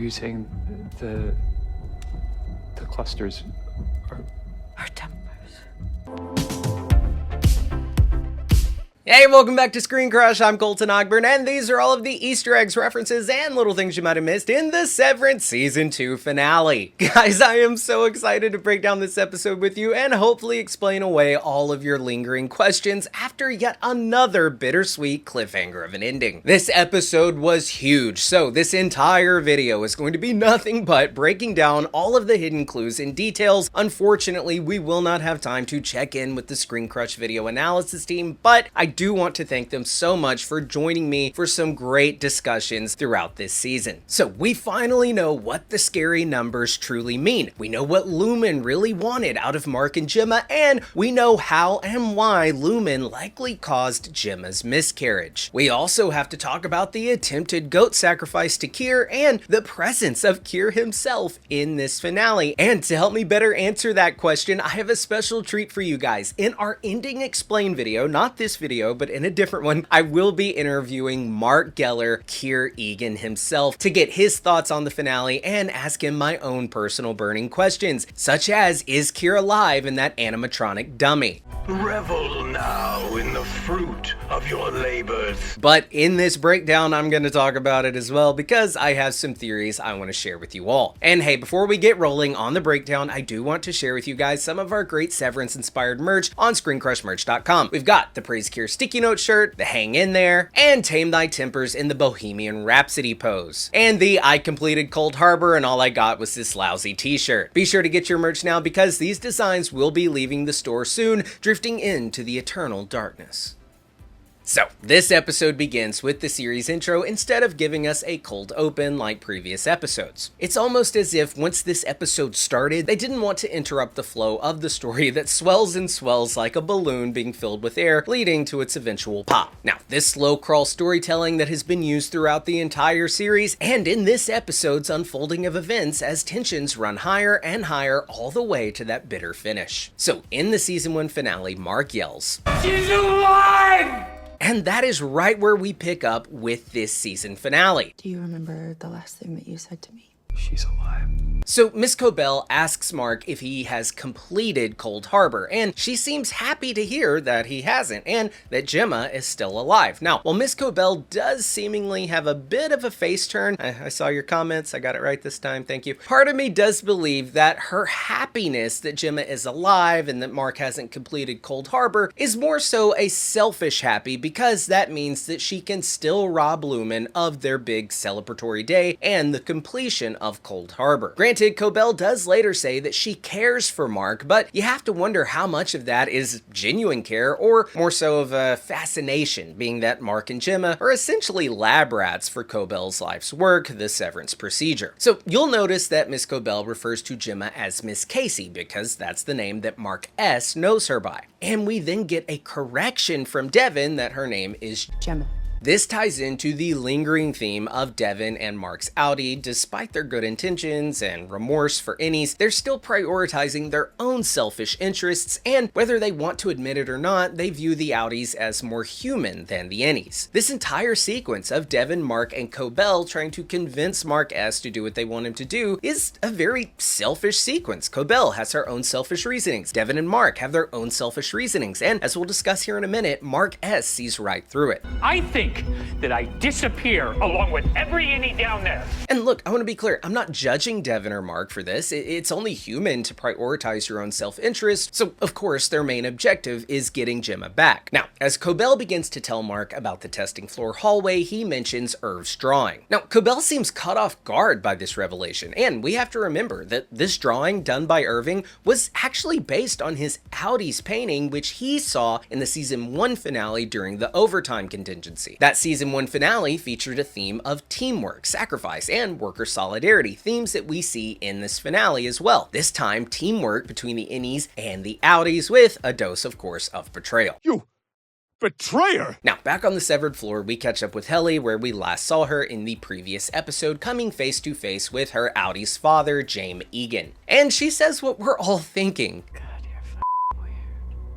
So you're saying the clusters are... Our tempers. Hey, welcome back to ScreenCrush. I'm Colton Ogburn, and these are all of the Easter eggs, references, and little things you might have missed in the Severance Season 2 finale. Guys, I am so excited to break down this episode with you and hopefully explain away all of your lingering questions after yet another bittersweet cliffhanger of an ending. This episode was huge, so this entire video is going to be nothing but breaking down all of the hidden clues and details. Unfortunately, we will not have time to check in with the ScreenCrush video analysis team, but I do want to thank them so much for joining me for some great discussions throughout this season. So we finally know what the scary numbers truly mean. We know what Lumen really wanted out of Mark and Gemma, and we know how and why Lumen likely caused Gemma's miscarriage. We also have to talk about the attempted goat sacrifice to Kier and the presence of Kier himself in this finale. And to help me better answer that question, I have a special treat for you guys. In our ending explain video, not this video, but in a different one, I will be interviewing Mark Geller, Kier Eagan himself, to get his thoughts on the finale and ask him my own personal burning questions, such as, is Kier alive in that animatronic dummy? Revel now in the fruit of your labors. But in this breakdown, I'm going to talk about it as well because I have some theories I want to share with you all. And hey, before we get rolling on the breakdown, I do want to share with you guys some of our great Severance inspired merch on ScreenCrushMerch.com. We've got the Praise Kier sticky note shirt, the Hang In There, and Tame Thy Tempers in the Bohemian Rhapsody pose, and the I completed Cold Harbor and all I got was this lousy t-shirt. Be sure to get your merch now because these designs will be leaving the store soon, drifting into the eternal darkness. So, this episode begins with the series intro instead of giving us a cold open like previous episodes. It's almost as if once this episode started, they didn't want to interrupt the flow of the story that swells and swells like a balloon being filled with air, leading to its eventual pop. Now, this slow crawl storytelling that has been used throughout the entire series, and in this episode's unfolding of events as tensions run higher and higher all the way to that bitter finish. So, in the season 1 finale, Mark yells, "She's alive!" And that is right where we pick up with this season finale. Do you remember the last thing that you said to me? She's alive. So Miss Cobel asks Mark if he has completed Cold Harbor, and she seems happy to hear that he hasn't, and that Gemma is still alive. Now, while Miss Cobel does seemingly have a bit of a face turn, I saw your comments, I got it right this time, thank you. Part of me does believe that her happiness that Gemma is alive and that Mark hasn't completed Cold Harbor is more so a selfish happy, because that means that she can still rob Lumen of their big celebratory day and the completion of Cold Harbor. Granted, Cobel does later say that she cares for Mark, but you have to wonder how much of that is genuine care or more so of a fascination, being that Mark and Gemma are essentially lab rats for Cobel's life's work, the Severance procedure. So you'll notice that Miss Cobel refers to Gemma as Miss Casey because that's the name that Mark S. knows her by. And we then get a correction from Devin that her name is Gemma. This ties into the lingering theme of Devin and Mark's outie. Despite their good intentions and remorse for Innies, they're still prioritizing their own selfish interests, and whether they want to admit it or not, they view the outies as more human than the Innies. This entire sequence of Devin, Mark, and Cobel trying to convince Mark S to do what they want him to do is a very selfish sequence. Cobel has her own selfish reasonings. Devin and Mark have their own selfish reasonings, and as we'll discuss here in a minute, Mark S sees right through it. I think that I disappear along with every Innie down there. And look, I want to be clear, I'm not judging Devin or Mark for this. It's only human to prioritize your own self-interest, so of course their main objective is getting Gemma back. Now, as Cobel begins to tell Mark about the testing floor hallway, he mentions Irv's drawing. Now, Cobel seems caught off guard by this revelation, and we have to remember that this drawing done by Irving was actually based on his outies painting, which he saw in the season 1 finale during the overtime contingency. That season 1 finale featured a theme of teamwork, sacrifice, and worker solidarity, themes that we see in this finale as well. This time, teamwork between the Innies and the outies with a dose, of course, of betrayal. You betrayer! Now, back on the severed floor, we catch up with Helly, where we last saw her in the previous episode, coming face to face with her outie's father, James Eagan. And she says what we're all thinking.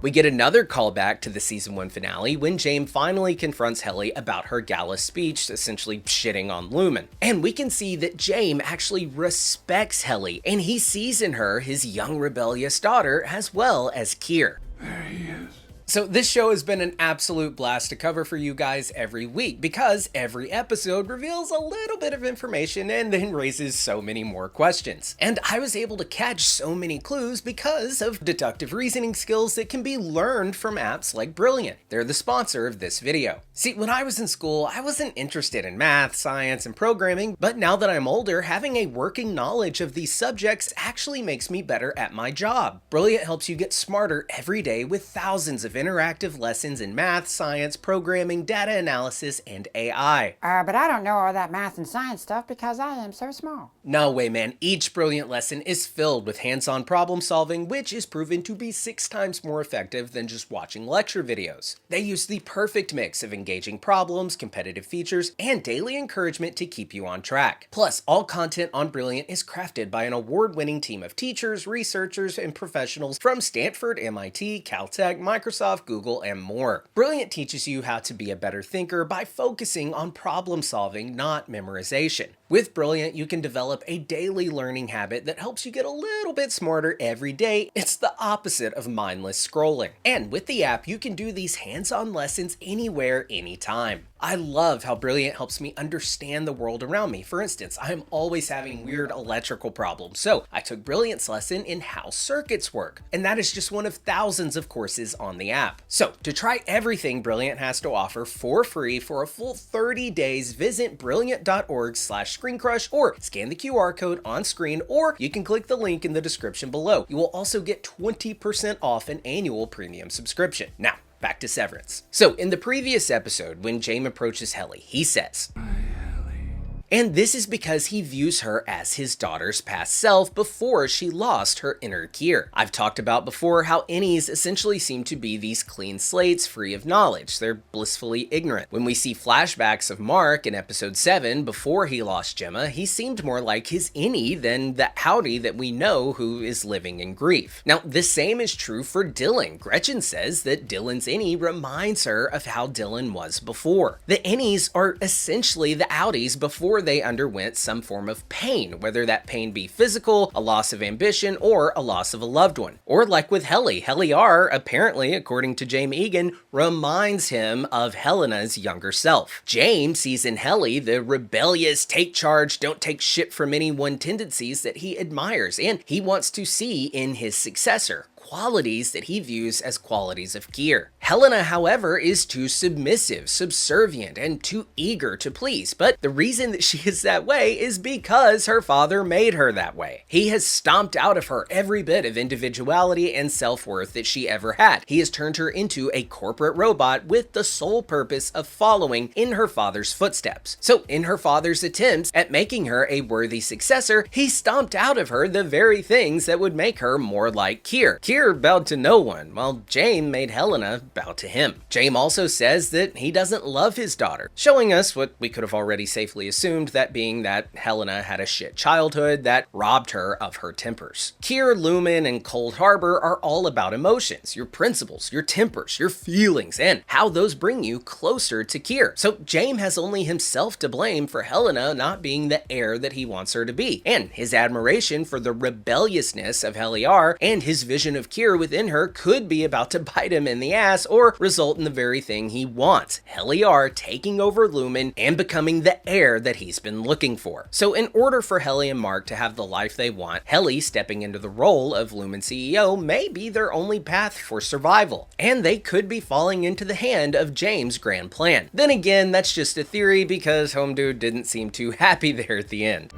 We get another callback to the season 1 finale when Gemma finally confronts Helly about her gala speech, essentially shitting on Lumen. And we can see that Gemma actually respects Helly, and he sees in her his young rebellious daughter as well as Kier. There he is. So this show has been an absolute blast to cover for you guys every week because every episode reveals a little bit of information and then raises so many more questions. And I was able to catch so many clues because of deductive reasoning skills that can be learned from apps like Brilliant. They're the sponsor of this video. See, when I was in school, I wasn't interested in math, science, and programming, but now that I'm older, having a working knowledge of these subjects actually makes me better at my job. Brilliant helps you get smarter every day with thousands of interactive lessons in math, science, programming, data analysis, and AI. But I don't know all that math and science stuff because I am so small. No way, man. Each Brilliant lesson is filled with hands-on problem solving, which is proven to be 6 times more effective than just watching lecture videos. They use the perfect mix of engaging problems, competitive features, and daily encouragement to keep you on track. Plus, all content on Brilliant is crafted by an award-winning team of teachers, researchers, and professionals from Stanford, MIT, Caltech, Microsoft, Google, and more. Brilliant teaches you how to be a better thinker by focusing on problem solving, not memorization. With Brilliant, you can develop a daily learning habit that helps you get a little bit smarter every day. It's the opposite of mindless scrolling. And with the app, you can do these hands-on lessons anywhere, anytime. I love how Brilliant helps me understand the world around me. For instance, I'm always having weird electrical problems, so I took Brilliant's lesson in how circuits work, and that is just one of thousands of courses on the app. So to try everything Brilliant has to offer for free for a full 30 days, visit brilliant.org/ScreenCrush or scan the QR code on screen, or you can click the link in the description below. You will also get 20% off an annual premium subscription. Now, back to Severance. So in the previous episode, when Gemma approaches Helly, he says, and this is because he views her as his daughter's past self before she lost her inner Kier. I've talked about before how Innies essentially seem to be these clean slates free of knowledge. They're blissfully ignorant. When we see flashbacks of Mark in episode 7 before he lost Gemma, he seemed more like his Innie than the outie that we know who is living in grief. Now, the same is true for Dylan. Gretchen says that Dylan's Innie reminds her of how Dylan was before. The Innies are essentially the outies before they underwent some form of pain, whether that pain be physical, a loss of ambition, or a loss of a loved one. Or like with Helly, Helly R, apparently, according to James Eagan, reminds him of Helena's younger self. James sees in Helly the rebellious, take charge, don't take shit from anyone tendencies that he admires, and he wants to see in his successor. Qualities that he views as qualities of Kier. Helena, however, is too submissive, subservient, and too eager to please, but the reason that she is that way is because her father made her that way. He has stomped out of her every bit of individuality and self-worth that she ever had. He has turned her into a corporate robot with the sole purpose of following in her father's footsteps. So in her father's attempts at making her a worthy successor, he stomped out of her the very things that would make her more like Kier. Kier bowed to no one, while James made Helena bow to him. James also says that he doesn't love his daughter, showing us what we could have already safely assumed, that being that Helena had a shit childhood that robbed her of her tempers. Kier, Lumen, and Cold Harbor are all about emotions, your principles, your tempers, your feelings, and how those bring you closer to Kier. So James has only himself to blame for Helena not being the heir that he wants her to be, and his admiration for the rebelliousness of Helly R and his vision of Kier within her could be about to bite him in the ass or result in the very thing he wants, Helly R taking over Lumen and becoming the heir that he's been looking for. So in order for Helly and Mark to have the life they want, Helly stepping into the role of Lumen CEO may be their only path for survival, and they could be falling into the hand of James' grand plan. Then again, that's just a theory because Home Dude didn't seem too happy there at the end.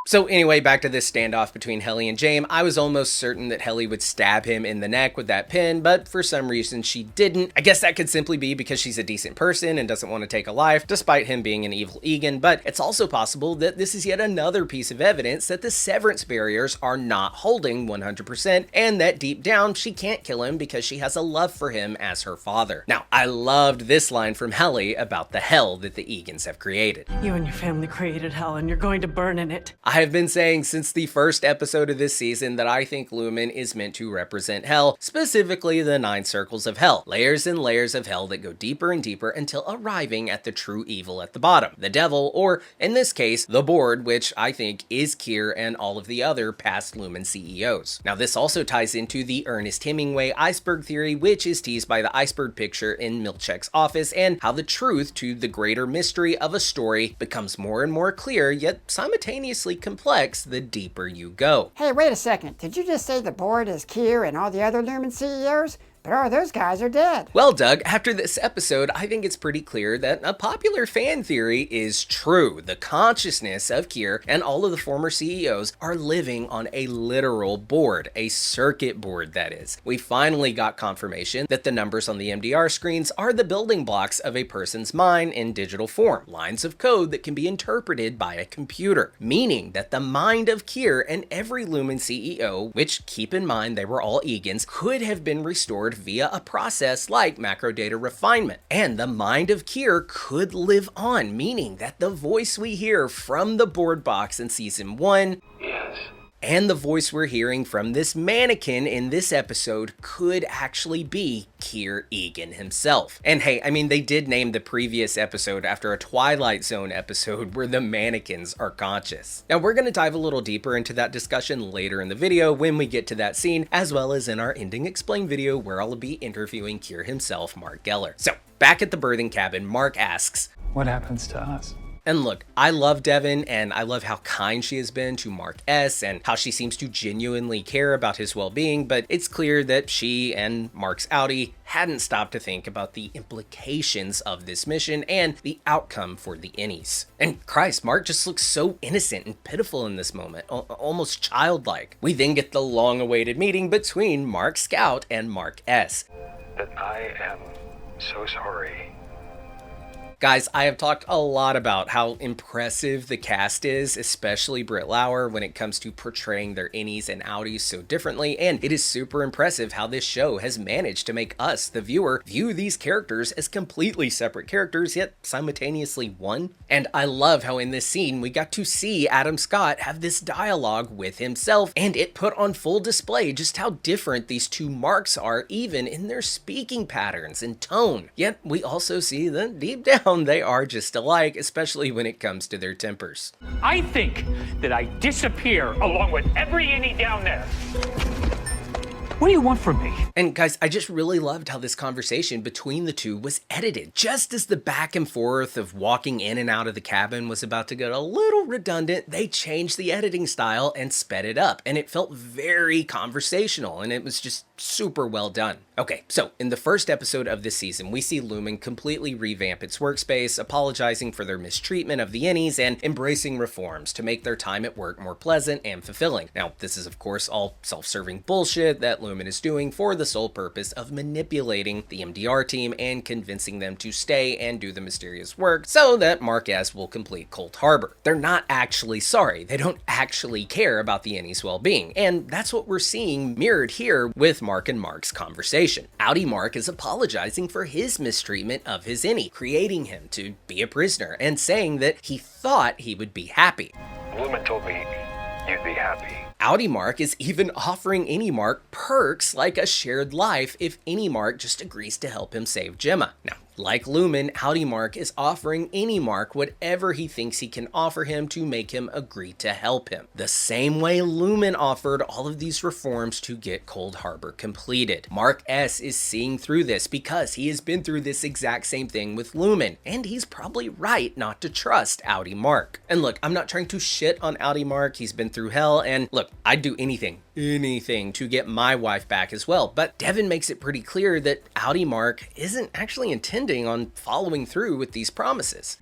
So anyway, back to this standoff between Helly and James. I was almost certain that Helly would stab him in the neck with that pin, but for some reason she didn't. I guess that could simply be because she's a decent person and doesn't want to take a life, despite him being an evil Eagan, but it's also possible that this is yet another piece of evidence that the severance barriers are not holding 100%, and that deep down she can't kill him because she has a love for him as her father. Now, I loved this line from Helly about the hell that the Eagans have created. You and your family created hell, and you're going to burn in it. I have been saying since the first episode of this season that I think Lumen is meant to represent hell, specifically the 9 circles of hell. Layers and layers of hell that go deeper and deeper until arriving at the true evil at the bottom. The devil, or in this case, the board, which I think is Kier and all of the other past Lumen CEOs. Now this also ties into the Ernest Hemingway iceberg theory, which is teased by the iceberg picture in Milchek's office, and how the truth to the greater mystery of a story becomes more and more clear, yet simultaneously complex the deeper you go. Hey, wait a second. Did you just say the board is Kier and all the other Lumen CEOs? But all those guys are dead. Well, Doug, after this episode, I think it's pretty clear that a popular fan theory is true. The consciousness of Kier and all of the former CEOs are living on a literal board, a circuit board that is. We finally got confirmation that the numbers on the MDR screens are the building blocks of a person's mind in digital form, lines of code that can be interpreted by a computer, meaning that the mind of Kier and every Lumen CEO, which keep in mind they were all Eagans, could have been restored via a process like microdata refinement. And the mind of Kier could live on, meaning that the voice we hear from the board box in season 1 and the voice we're hearing from this mannequin in this episode could actually be Kier Eagan himself. And hey, I mean, they did name the previous episode after a Twilight Zone episode where the mannequins are conscious. Now we're going to dive a little deeper into that discussion later in the video when we get to that scene, as well as in our Ending Explained video where I'll be interviewing Kier himself, Mark Geller. So back at the birthing cabin, Mark asks, What happens to us? and look, I love Devin, and I love how kind she has been to Mark S. and how she seems to genuinely care about his well-being, but it's clear that she and Mark's outie hadn't stopped to think about the implications of this mission and the outcome for the Innies. And Christ, Mark just looks so innocent and pitiful in this moment, almost childlike. We then get the long-awaited meeting between Mark Scout and Mark S. That I am so sorry. Guys, I have talked a lot about how impressive the cast is, especially Britt Lauer, when it comes to portraying their Innies and outies so differently, and it is super impressive how this show has managed to make us, the viewer, view these characters as completely separate characters, yet simultaneously one. And I love how in this scene we got to see Adam Scott have this dialogue with himself, and it put on full display just how different these two Marks are, even in their speaking patterns and tone. Yet we also see that deep down they are just alike, especially when it comes to their tempers. I think that I disappear along with every Innie down there. What do you want from me? And guys, I just really loved how this conversation between the two was edited. Just as the back and forth of walking in and out of the cabin was about to get a little redundant, they changed the editing style and sped it up. And it felt very conversational, and it was just super well done. Okay, so in the first episode of this season, we see Lumen completely revamp its workspace, apologizing for their mistreatment of the Innies and embracing reforms to make their time at work more pleasant and fulfilling. Now, this is of course all self-serving bullshit that Lumen is doing for the sole purpose of manipulating the MDR team and convincing them to stay and do the mysterious work so that Mark S will complete Cold Harbor. They're not actually sorry. They don't actually care about the Innies' well-being, and that's what we're seeing mirrored here with Mark and Mark's conversation. Outie Mark is apologizing for his mistreatment of his Innie, creating him to be a prisoner and saying that he thought he would be happy. Lumen told me you'd be happy. Outie Mark is even offering Innie Mark perks like a shared life if Innie Mark just agrees to help him save Gemma. Now, like Lumen, Outie Mark is offering Innie Mark whatever he thinks he can offer him to make him agree to help him. The same way Lumen offered all of these reforms to get Cold Harbor completed. Mark S is seeing through this because he has been through this exact same thing with Lumen, and he's probably right not to trust Outie Mark. And look, I'm not trying to shit on Outie Mark, he's been through hell, and look, I'd do anything to get my wife back as well, but Devin makes it pretty clear that Outie Mark isn't actually intending on following through with these promises.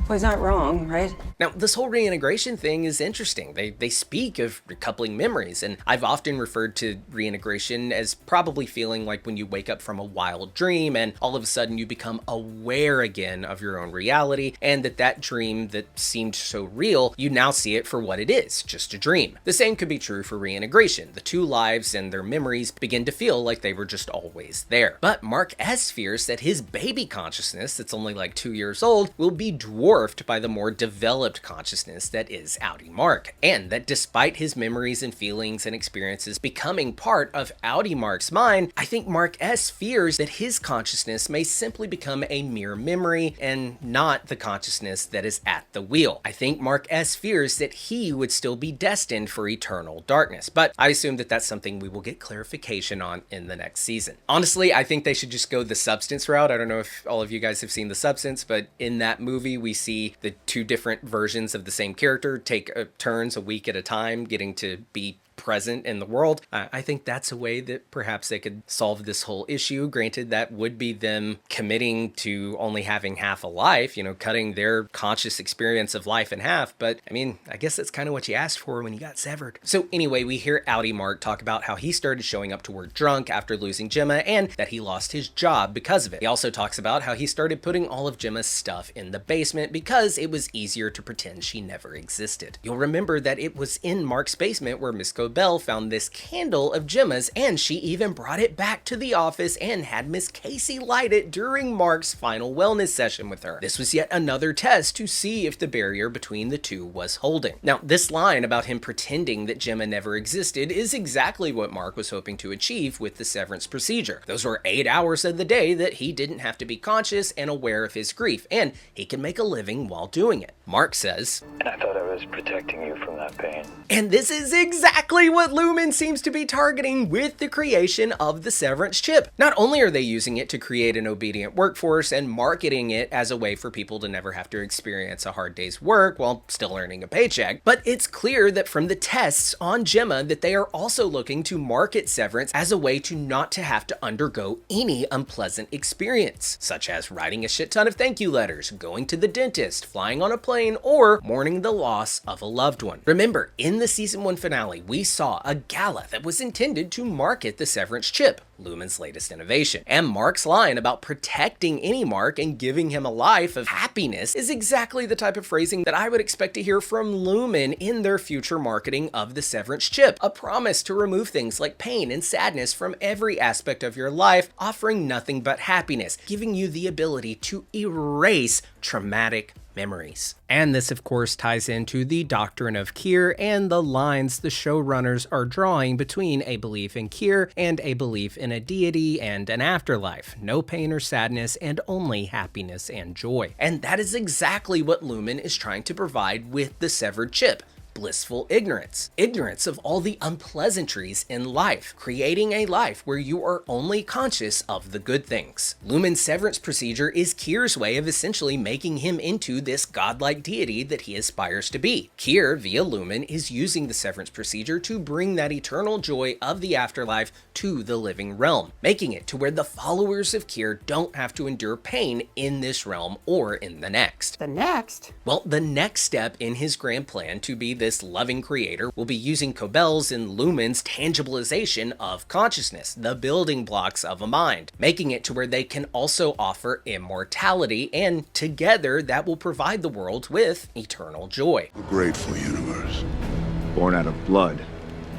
Well, he's not wrong, right? Now, this whole reintegration thing is interesting. They speak of recoupling memories, and I've often referred to reintegration as probably feeling like when you wake up from a wild dream and all of a sudden you become aware again of your own reality, and that dream that seemed so real, you now see it for what it is, just a dream. The same could be true for reintegration. The two lives and their memories begin to feel like they were just always there. But Mark S fears that his baby consciousness, that's only like 2 years old, will be dwarfed dwarfed by the more developed consciousness that is outie Mark, and that despite his memories and feelings and experiences becoming part of outie Mark's mind, I think Mark S fears that his consciousness may simply become a mere memory and not the consciousness that is at the wheel. I think Mark S fears that he would still be destined for eternal darkness, but I assume that that's something we will get clarification on in the next season. Honestly, I think they should just go the Substance route. I don't know if all of you guys have seen The Substance, but in that movie we see the two different versions of the same character take turns a week at a time getting to be present in the world. I think that's a way that perhaps they could solve this whole issue. Granted, that would be them committing to only having half a life, you know, cutting their conscious experience of life in half. But I mean, I guess that's kind of what you asked for when you got severed. So anyway, we hear outie Mark talk about how he started showing up to work drunk after losing Gemma and that he lost his job because of it. He also talks about how he started putting all of Gemma's stuff in the basement because it was easier to pretend she never existed. You'll remember that it was in Mark's basement where Miss Cobel found this candle of Gemma's, and she even brought it back to the office and had Miss Casey light it during Mark's final wellness session with her. This was yet another test to see if the barrier between the two was holding. Now, this line about him pretending that Gemma never existed is exactly what Mark was hoping to achieve with the severance procedure. Those were 8 hours of the day that he didn't have to be conscious and aware of his grief, and he can make a living while doing it. Mark says, And I thought I was protecting you from that pain. and this is exactly what Lumen seems to be targeting with the creation of the severance chip. Not only are they using it to create an obedient workforce and marketing it as a way for people to never have to experience a hard day's work while still earning a paycheck, but it's clear that from the tests on Gemma that they are also looking to market severance as a way to not to have to undergo any unpleasant experience, such as writing a shit ton of thank you letters, going to the dentist, flying on a plane, or mourning the loss of a loved one. Remember, in the season 1 finale, we saw a gala that was intended to market the severance chip, Lumen's latest innovation. And Mark's line about protecting any Mark and giving him a life of happiness is exactly the type of phrasing that I would expect to hear from Lumen in their future marketing of the severance chip. A promise to remove things like pain and sadness from every aspect of your life, offering nothing but happiness, giving you the ability to erase traumatic memories. And this, of course, ties into the doctrine of Kier and the lines the showrunners are drawing between a belief in Kier and a belief in a deity and an afterlife. No pain or sadness, and only happiness and joy. And that is exactly what Lumen is trying to provide with the severed chip. Blissful ignorance. Ignorance of all the unpleasantries in life, creating a life where you are only conscious of the good things. Lumen's severance procedure is Kier's way of essentially making him into this godlike deity that he aspires to be. Kier, via Lumen, is using the severance procedure to bring that eternal joy of the afterlife to the living realm, making it to where the followers of Kier don't have to endure pain in this realm or in the next. The next? Well, the next step in his grand plan to be this loving creator will be using Cobel's and Lumen's tangibilization of consciousness, the building blocks of a mind, making it to where they can also offer immortality, and together that will provide the world with eternal joy. A grateful universe. Born out of blood.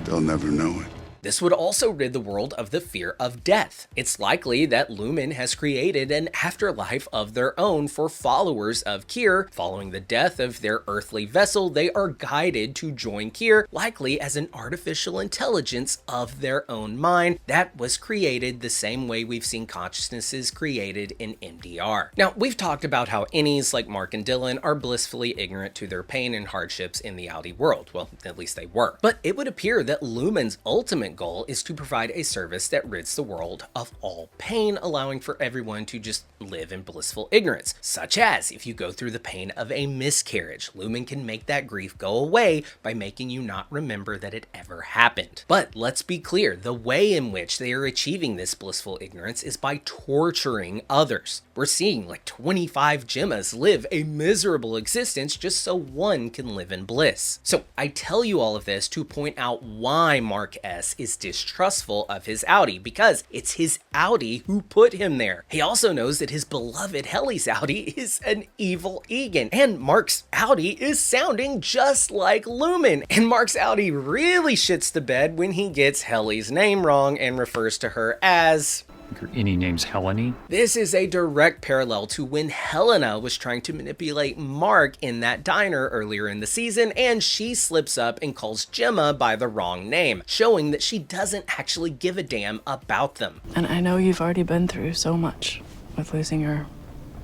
They'll never know it. This would also rid the world of the fear of death. It's likely that Lumen has created an afterlife of their own for followers of Kier. Following the death of their earthly vessel, they are guided to join Kier, likely as an artificial intelligence of their own mind that was created the same way we've seen consciousnesses created in MDR. Now, we've talked about how Innies like Mark and Dylan are blissfully ignorant to their pain and hardships in the outie world. Well, at least they were. But it would appear that Lumen's ultimate goal is to provide a service that rids the world of all pain, allowing for everyone to just live in blissful ignorance, such as if you go through the pain of a miscarriage, Lumen can make that grief go away by making you not remember that it ever happened. But let's be clear, the way in which they are achieving this blissful ignorance is by torturing others. We're seeing like 25 Gemmas live a miserable existence just so one can live in bliss. So I tell you all of this to point out why Mark S is distrustful of his outie, because it's his outie who put him there. He also knows that his beloved Helly's outie is an evil Eagan, and Mark's outie is sounding just like Lumen. And Mark's outie really shits the bed when he gets Helly's name wrong and refers to her as Your Innie name's Helly. This is a direct parallel to when Helena was trying to manipulate Mark in that diner earlier in the season, and she slips up and calls Gemma by the wrong name, showing that she doesn't actually give a damn about them. And I know you've already been through so much with losing your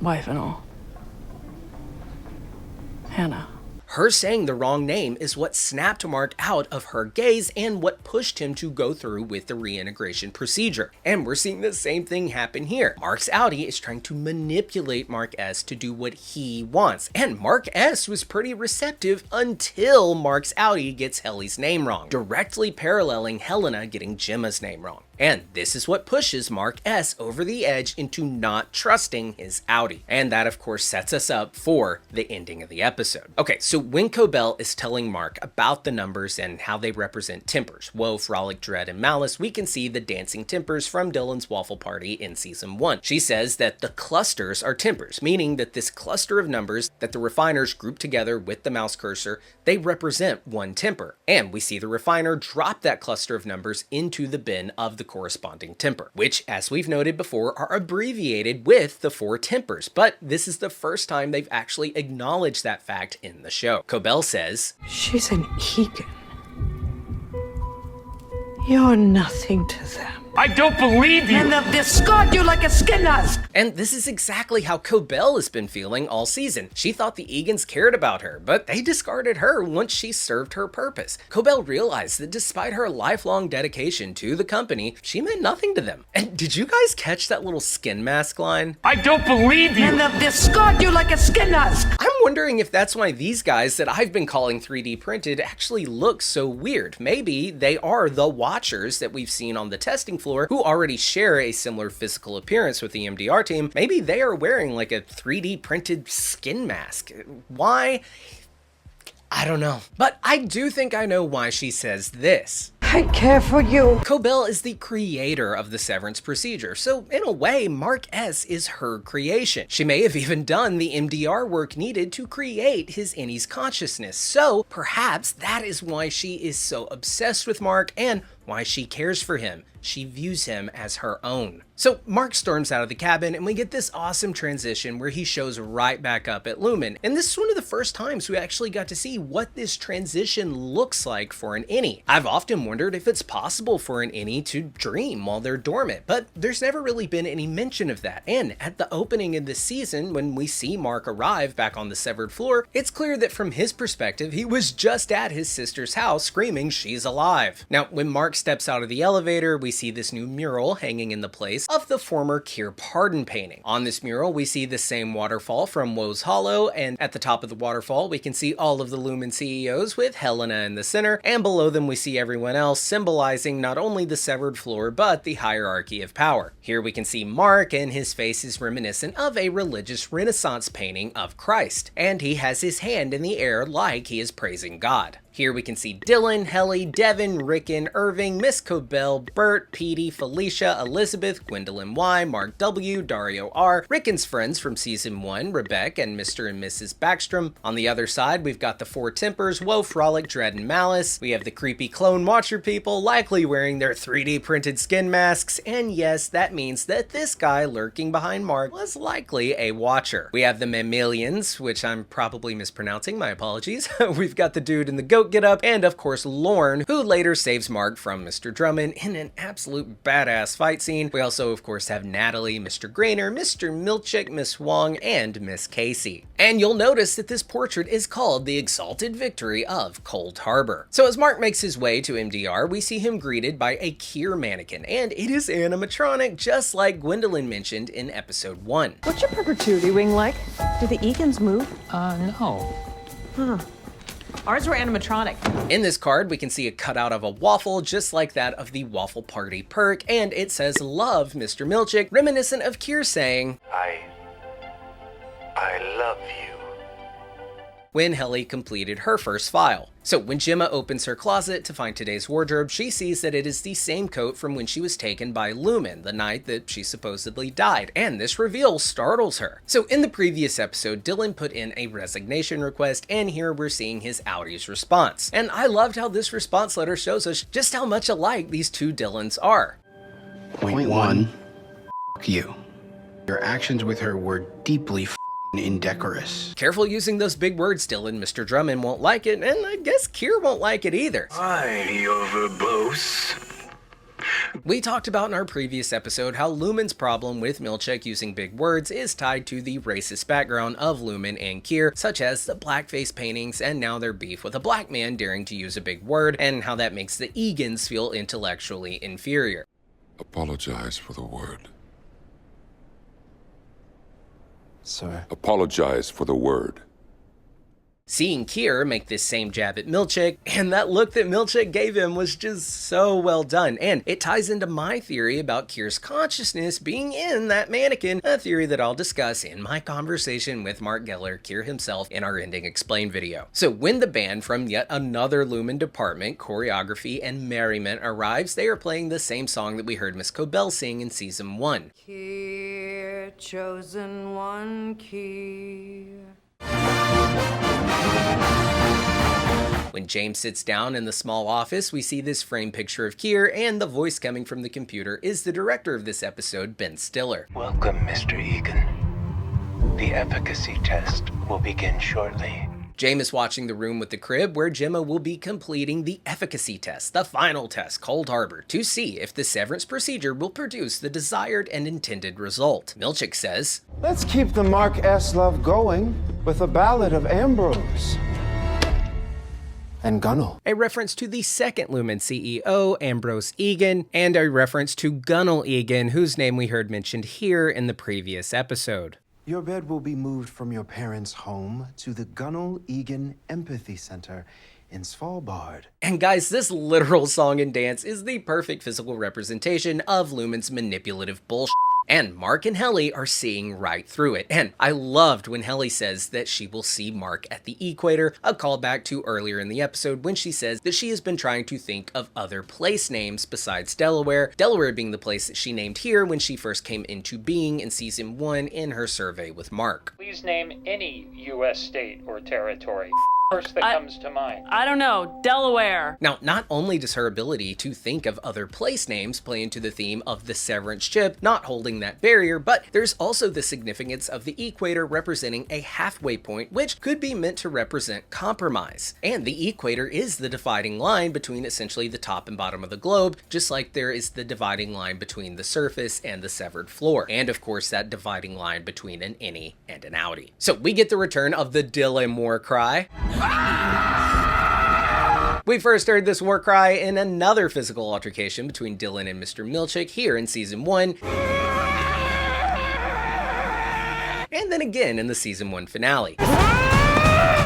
wife and all. Hannah. Her saying the wrong name is what snapped Mark out of her gaze and what pushed him to go through with the reintegration procedure. And we're seeing the same thing happen here. Mark's outie is trying to manipulate Mark S to do what he wants. And Mark S was pretty receptive until Mark's outie gets Helly's name wrong, directly paralleling Helena getting Gemma's name wrong. And this is what pushes Mark S over the edge into not trusting his outie. And that of course sets us up for the ending of the episode. Okay, so when Cobel is telling Mark about the numbers and how they represent tempers, woe, frolic, dread, and malice, we can see the dancing tempers from Dylan's waffle party in season 1. She says that the clusters are tempers, meaning that this cluster of numbers that the refiners group together with the mouse cursor, they represent one temper. And we see the refiner drop that cluster of numbers into the bin of the corresponding temper, which, as we've noted before, are abbreviated with the 4 tempers, but this is the first time they've actually acknowledged that fact in the show. Cobel says, She's an Eagan. You're nothing to them. I don't believe you! And they'll discard you like a skin husk! and this is exactly how Cobel has been feeling all season. She thought the Eagans cared about her, but they discarded her once she served her purpose. Cobel realized that despite her lifelong dedication to the company, she meant nothing to them. And did you guys catch that little skin mask line? I don't believe you! And they'll discard you like a skin husk! I'm wondering if that's why these guys that I've been calling 3D printed actually look so weird. Maybe they are the Watchers that we've seen on the testing floor who already share a similar physical appearance with the MDR team. Maybe they are wearing like a 3D printed skin mask. Why? I don't know. But I do think I know why she says this. I care for you. Cobel is the creator of the Severance procedure, so in a way, Mark S is her creation. She may have even done the MDR work needed to create his Innie's consciousness, so perhaps that is why she is so obsessed with Mark and why she cares for him. She views him as her own. So Mark storms out of the cabin and we get this awesome transition where he shows right back up at Lumen. And this is one of the first times we actually got to see what this transition looks like for an Innie. I've often wondered if it's possible for an Innie to dream while they're dormant, but there's never really been any mention of that. And at the opening of this season, when we see Mark arrive back on the severed floor, it's clear that from his perspective, he was just at his sister's house screaming she's alive. Now, when Mark steps out of the elevator, we see this new mural hanging in the place of the former Kier pardon painting. On this mural, we see the same waterfall from Woe's Hollow, and at the top of the waterfall, we can see all of the Lumen CEOs with Helena in the center, and below them we see everyone else, symbolizing not only the severed floor, but the hierarchy of power. Here we can see Mark, and his face is reminiscent of a religious Renaissance painting of Christ, and he has his hand in the air like he is praising God. Here we can see Dylan, Helly, Devin, Rickon, Irving, Miss Cobel, Bert, Petey, Felicia, Elizabeth, Gwendolyn Y, Mark W, Dario R, Rickon's friends from season 1, Rebecca and Mr. and Mrs. Backstrom. On the other side, we've got the 4 tempers, Woe, Frolic, Dread, and Malice. We have the creepy clone Watcher people, likely wearing their 3D printed skin masks, and yes, that means that this guy lurking behind Mark was likely a Watcher. We have the Mammalians, which I'm probably mispronouncing, my apologies. We've got the dude in the goat get up, and of course Lorne, who later saves Mark from Mr. Drummond in an absolute badass fight scene. We also of course have Natalie, Mr. Grainer, Mr. Milchick, Miss Wong, and Miss Casey. And you'll notice that this portrait is called the Exalted Victory of Cold Harbor. So as Mark makes his way to MDR, we see him greeted by a Kier mannequin, and it is animatronic, just like Gwendolyn mentioned in episode 1. What's your perpetuity wing like? Do the Eagans move? No. Huh. Ours were animatronic. In this card, we can see a cutout of a waffle, just like that of the Waffle Party perk, and it says, "Love, Mr. Milchick," reminiscent of Kier saying, I love you. when Helly completed her first file. So when Gemma opens her closet to find today's wardrobe, she sees that it is the same coat from when she was taken by Lumen, the night that she supposedly died, and this reveal startles her. So in the previous episode, Dylan put in a resignation request, and here we're seeing his outie's response. And I loved how this response letter shows us just how much alike these two Dylans are. Point 1, you. Your actions with her were deeply indecorous. Careful using those big words, Dylan. Mr. Drummond won't like it, and I guess Kier won't like it either. Aye, you're verbose. We talked about in our previous episode how Lumen's problem with Milchick using big words is tied to the racist background of Lumen and Kier, such as the blackface paintings and now their beef with a black man daring to use a big word, and how that makes the Eagans feel intellectually inferior. Apologize for the word. Sir. Apologize for the word. Seeing Kier make this same jab at Milchick, and that look that Milchick gave him was just so well done, and it ties into my theory about Kier's consciousness being in that mannequin, a theory that I'll discuss in my conversation with Mark Geller, Kier himself, in our Ending Explained video. So when the band from yet another Lumen department, choreography and merriment, arrives, they are playing the same song that we heard Miss Cobel sing in season 1. Kier, chosen one, Kier. When James sits down in the small office, we see this framed picture of Kier, and the voice coming from the computer is the director of this episode, Ben Stiller. Welcome, Mr. Eagan. The efficacy test will begin shortly. James is watching the room with the crib where Gemma will be completing the efficacy test, the final test, Cold Harbor, to see if the severance procedure will produce the desired and intended result. Milchick says, "Let's keep the Mark S. love going with a ballad of Ambrose and Gunnel." A reference to the second Lumen CEO, Ambrose Eagan, and a reference to Gunnel Eagan, whose name we heard mentioned here in the previous episode. Your bed will be moved from your parents' home to the Gunnel Eagan Empathy Center in Svalbard. And guys, this literal song and dance is the perfect physical representation of Lumen's manipulative bullshit. And Mark and Helly are seeing right through it. And I loved when Helly says that she will see Mark at the equator, a callback to earlier in the episode when she says that she has been trying to think of other place names besides Delaware, Delaware being the place that she named here when she first came into being in season 1 in her survey with Mark. Please name any U.S. state or territory. First that comes to mind. I don't know, Delaware. Now, not only does her ability to think of other place names play into the theme of the Severance chip not holding that barrier, but there's also the significance of the equator representing a halfway point, which could be meant to represent compromise. And the equator is the dividing line between essentially the top and bottom of the globe, just like there is the dividing line between the surface and the severed floor. And of course, that dividing line between an innie and an outie. So we get the return of the Dylan war cry. We first heard this war cry in another physical altercation between Dylan and Mr. Milchick here in season 1. And then again in the season 1 finale.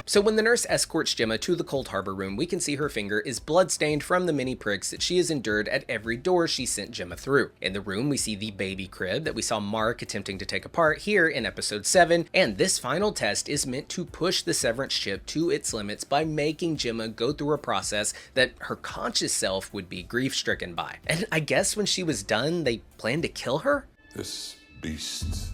So when the nurse escorts Gemma to the Cold Harbor room, we can see her finger is bloodstained from the many pricks that she has endured at every door she sent Gemma through. In the room, we see the baby crib that we saw Mark attempting to take apart here in episode 7, and this final test is meant to push the severance chip to its limits by making Gemma go through a process that her conscious self would be grief-stricken by. And I guess when she was done, they planned to kill her? This beast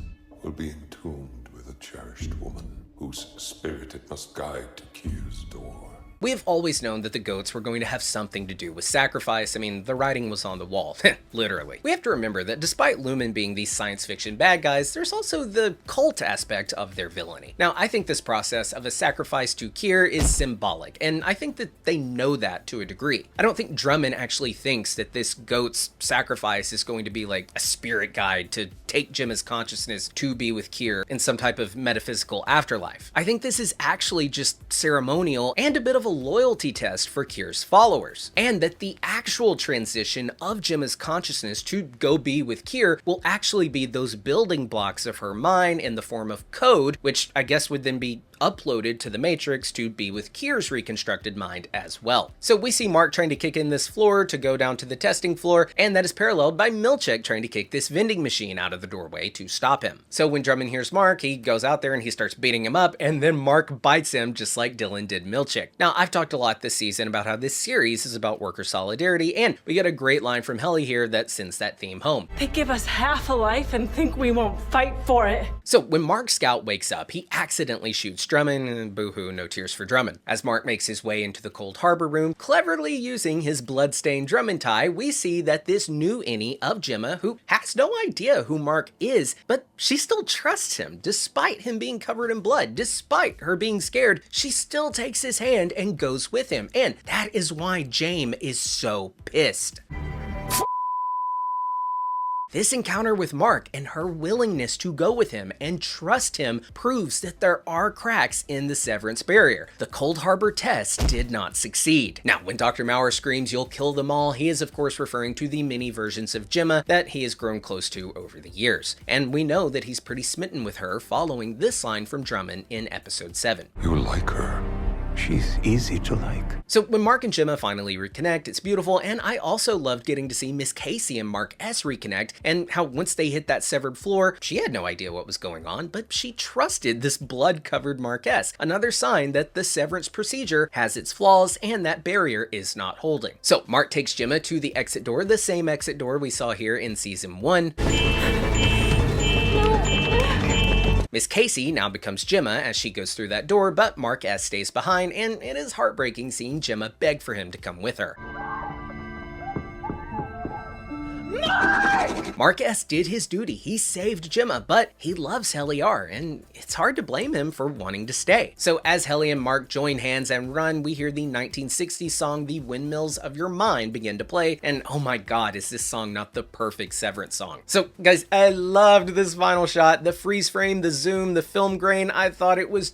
will be entombed with a cherished woman, whose spirit it must guide to Kier's door. We have always known that the goats were going to have something to do with sacrifice. I mean, the writing was on the wall, literally. We have to remember that despite Lumen being these science fiction bad guys, there's also the cult aspect of their villainy. Now, I think this process of a sacrifice to Kier is symbolic, and I think that they know that to a degree. I don't think Drummond actually thinks that this goat's sacrifice is going to be like a spirit guide to take Gemma's consciousness to be with Kier in some type of metaphysical afterlife. I think this is actually just ceremonial and a bit of a loyalty test for Kier's followers, and that the actual transition of Gemma's consciousness to go be with Kier will actually be those building blocks of her mind in the form of code, which I guess would then be uploaded to the Matrix to be with Kier's reconstructed mind as well. So we see Mark trying to kick in this floor to go down to the testing floor, and that is paralleled by Milchick trying to kick this vending machine out of the doorway to stop him. So when Drummond hears Mark, he goes out there and he starts beating him up, and then Mark bites him just like Dylan did Milchick. Now, I've talked a lot this season about how this series is about worker solidarity, and we get a great line from Helly here that sends that theme home. They give us half a life and think we won't fight for it. So when Mark Scout wakes up, he accidentally shoots Drummond, boo-hoo, no tears for Drummond. As Mark makes his way into the Cold Harbor room, cleverly using his bloodstained Drummond tie, we see that this new Innie of Gemma, who has no idea who Mark is, but she still trusts him, despite him being covered in blood, despite her being scared, she still takes his hand and goes with him, and that is why James is so pissed. This encounter with Mark and her willingness to go with him and trust him proves that there are cracks in the Severance barrier. The Cold Harbor test did not succeed. Now, when Dr. Maurer screams, "You'll kill them all," he is of course referring to the many versions of Gemma that he has grown close to over the years. And we know that he's pretty smitten with her following this line from Drummond in episode 7. You like her. She's easy to like. So when Mark and Gemma finally reconnect, it's beautiful, and I also loved getting to see Miss Casey and Mark S reconnect, and how once they hit that severed floor, she had no idea what was going on, but she trusted this blood-covered Mark S. Another sign that the Severance procedure has its flaws and that barrier is not holding. So Mark takes Gemma to the exit door, the same exit door we saw here in season 1. Miss Casey now becomes Gemma as she goes through that door, but Mark S stays behind, and it is heartbreaking seeing Gemma beg for him to come with her. Mark S did his duty, he saved Gemma, but he loves Helly R, and it's hard to blame him for wanting to stay. So as Helly and Mark join hands and run, we hear the 1960s song The Windmills of Your Mind begin to play, and oh my god, is this song not the perfect Severance song. So guys, I loved this final shot, the freeze frame, the zoom, the film grain. I thought it was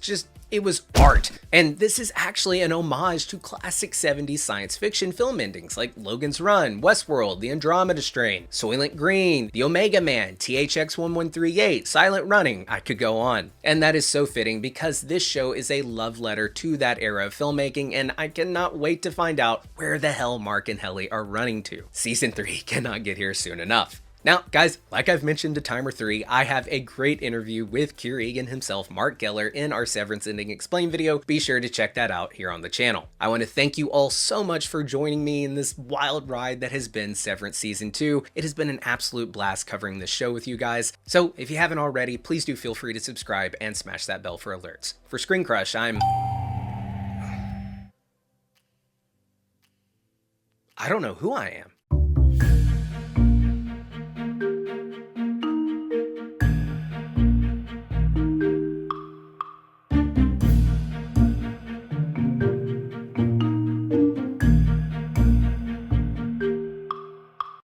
art. And this is actually an homage to classic 70s science fiction film endings like Logan's Run, Westworld, The Andromeda Strain, Soylent Green, The Omega Man, THX 1138, Silent Running. I could go on. And that is so fitting because this show is a love letter to that era of filmmaking, and I cannot wait to find out where the hell Mark and Helly are running to. Season 3 cannot get here soon enough. Now, guys, like I've mentioned to Timer 3, I have a great interview with Kier Eagan himself, Mark Geller, in our Severance Ending Explained video. Be sure to check that out here on the channel. I want to thank you all so much for joining me in this wild ride that has been Severance Season 2. It has been an absolute blast covering this show with you guys. So if you haven't already, please do feel free to subscribe and smash that bell for alerts. For ScreenCrush, I don't know who I am.